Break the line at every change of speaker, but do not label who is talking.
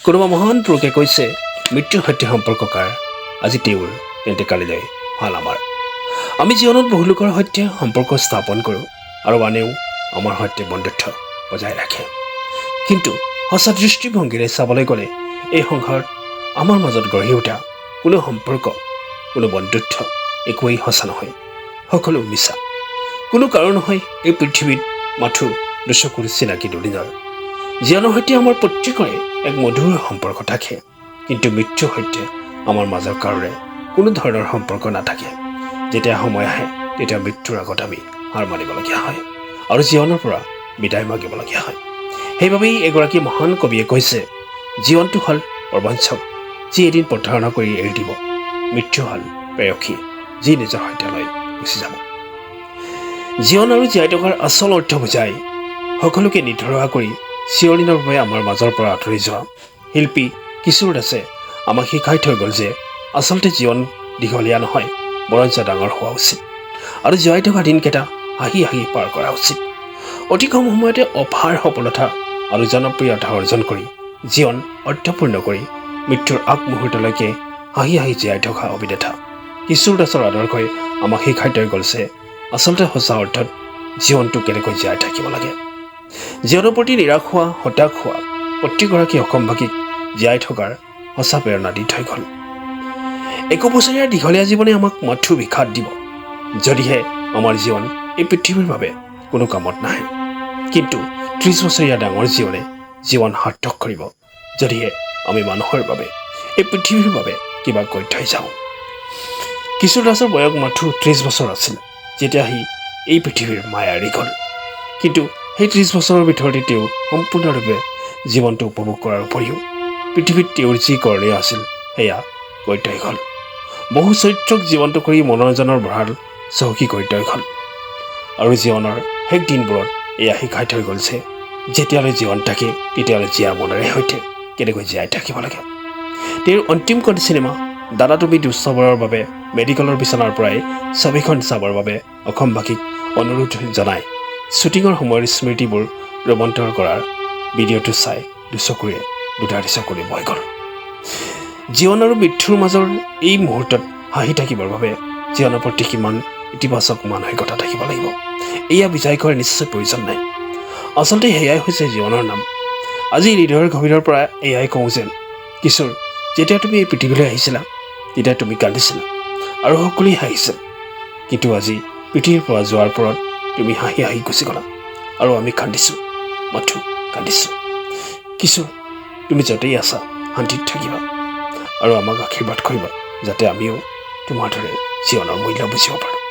কোনোবা মহান পুৰুষে কৈছে মৃত্যুৰ সৈতে সম্পৰ্ক কাৰ আজি তেওঁৰ তেন্তে কালিলৈ ভাল আমাৰ। আমি জীৱনত বহু লোকৰ সৈতে সম্পৰ্ক স্থাপন কৰোঁ আৰু আনেও আমাৰ সৈতে বন্ধুত্ব বজাই ৰাখে। কিন্তু সঁচা দৃষ্টিভংগীৰে চাবলৈ গ'লে এই সংসাৰত আমাৰ মাজত গঢ়ি উঠা কোনো সম্পৰ্ক, কোনো বন্ধুত্ব একোৱেই সঁচা নহয়, সকলো মিছা। কোনো কাৰণ নহয় এই পৃথিৱীত মাথো দুচকুৰ চিনাকি দুদিনৰ। জীৱনৰ সৈতে আমাৰ প্ৰত্যেকৰে এক মধুৰ সম্পৰ্ক থাকে, কিন্তু মৃত্যুৰ সৈতে আমাৰ মাজৰ কাৰোৰে কোনো ধৰণৰ সম্পৰ্ক নাথাকে। যেতিয়া সময় আহে তেতিয়া মৃত্যুৰ আগত আমি হাৰ মানিবলগীয়া হয় আৰু জীৱনৰ পৰা বিদায় মাগিবলগীয়া হয়। সেইবাবেই এগৰাকী মহান কবিয়ে কৈছে, জীৱনটো হ'ল প্ৰবঞ্চক যি এদিন প্ৰতাৰণা কৰি এৰি দিব, মৃত্যু হ'ল প্ৰেয়সী যি নিজৰ সৈতে লৈ গুচি যাব। জীৱন আৰু জীয়াই থকাৰ আচল অৰ্থ বুজাই সকলোকে নিধৰুৱা কৰি চিৰদিনৰ বাবে আমাৰ মাজৰ পৰা আঁতৰি যোৱা শিল্পী কিশোৰ দাসে আমাক শিকাই থৈ গ'ল যে আচলতে জীৱন দীঘলীয়া নহয়, বৰঞ্চ ডাঙৰ হোৱা উচিত আৰু জীয়াই থকা দিনকেইটা হাঁহি হাঁহি পাৰ কৰা উচিত। অতি কম সময়তে অপাৰ সফলতা আৰু জনপ্ৰিয়তা অৰ্জন কৰি জীৱন অৰ্থপূৰ্ণ কৰি মৃত্যুৰ আগমুহূৰ্তলৈকে হাঁহি হাঁহি জীয়াই থকা অভিনেতা কিশোৰ দাসৰ আদৰ্শই আমাক শিকাই থৈ গ'ল যে আচলতে সঁচা অৰ্থত জীৱনটো কেনেকৈ জীয়াই থাকিব লাগে। জীৱনৰ প্ৰতি নিৰাশ হোৱা, হতাশ হোৱা প্ৰতিগৰাকী অসমবাসীক জীয়াই থকাৰ সঁচা প্ৰেৰণা দি থৈ গ'ল। 1 বছৰীয়া দীঘলীয়া জীৱনে আমাক মাথো বিষাদ দিব যদিহে আমাৰ জীৱন এই পৃথিৱীৰ বাবে কোনো কামত নাহে, কিন্তু 30 বছৰীয়া ডাঙৰ জীৱনে জীৱন সাৰ্থক কৰিব যদিহে আমি মানুহৰ বাবে এই পৃথিৱীৰ বাবে কিবা কৰি থৈ যাওঁ। কিশোৰ দাসৰ বয়স মাথো 30 বছৰ আছিল যেতিয়া সি এই পৃথিৱীৰ মায়া এৰি গ'ল, কিন্তু সেই 30 বছৰৰ ভিতৰতে তেওঁ সম্পূৰ্ণৰূপে জীৱনটো উপভোগ কৰাৰ উপৰিও পৃথিৱীত তেওঁৰ যি কৰণীয় আছিল সেয়া কৰি থৈ গ'ল। বহু চৰিত্ৰক জীৱন্ত কৰি মনোৰঞ্জনৰ ভঁৰাল চহকী কৰি থৈ গ'ল আৰু জীৱনৰ শেষ দিনবোৰত এয়া শিকাই থৈ গ'ল যে যেতিয়ালৈ জীৱন থাকে তেতিয়ালৈ জীয়া মনেৰে সৈতে কেনেকৈ জীয়াই থাকিব লাগে। তেওঁৰ অন্তিমখন চিনেমা দাদা তুমি দুঃস্থবাৰৰ বাবে মেডিকেলৰ বিচনাৰ পৰাই ছবিখন চাবৰ বাবে অসমবাসীক অনুৰোধ জনাই শ্বুটিঙৰ সময়ৰ স্মৃতিবোৰ ৰোমন্থন কৰাৰ ভিডিঅ'টো চাই দুচকুৰে দুধাৰি চকুৰে বৈ গ'ল। জীৱন আৰু মৃত্যুৰ মাজৰ এই মুহূৰ্তত হাঁহি থাকিবৰ বাবে জীৱনৰ প্ৰতি কিমান ইতিবাচক মানসিকতা থাকিব লাগিব এয়া বুজাই কোৱাৰ নিশ্চয় প্ৰয়োজন নাই। আচলতে সেয়াই হৈছে জীৱনৰ নাম। আজি হৃদয়ৰ গভীৰৰ পৰা এয়াই কওঁ যেন কিশোৰ, যেতিয়া তুমি এই পৃথিৱীলৈ আহিছিলা তেতিয়া তুমি কান্দিছিলা আৰু সকলোৱে হাঁহিছিল, কিন্তু আজি পৃথিৱীৰ পৰা যোৱাৰ পৰত তুমি হাঁহি হাঁহি গুচি গ'লা আৰু আমি কান্দিছোঁ, মাথো কান্দিছোঁ। কিশোৰ, তুমি য'তেই আছা শান্তিত থাকিবা আৰু আমাক আশীৰ্বাদ কৰিবা যাতে আমিও তোমাৰ দৰে জীৱনৰ মূল্য বুজিব পাৰোঁ।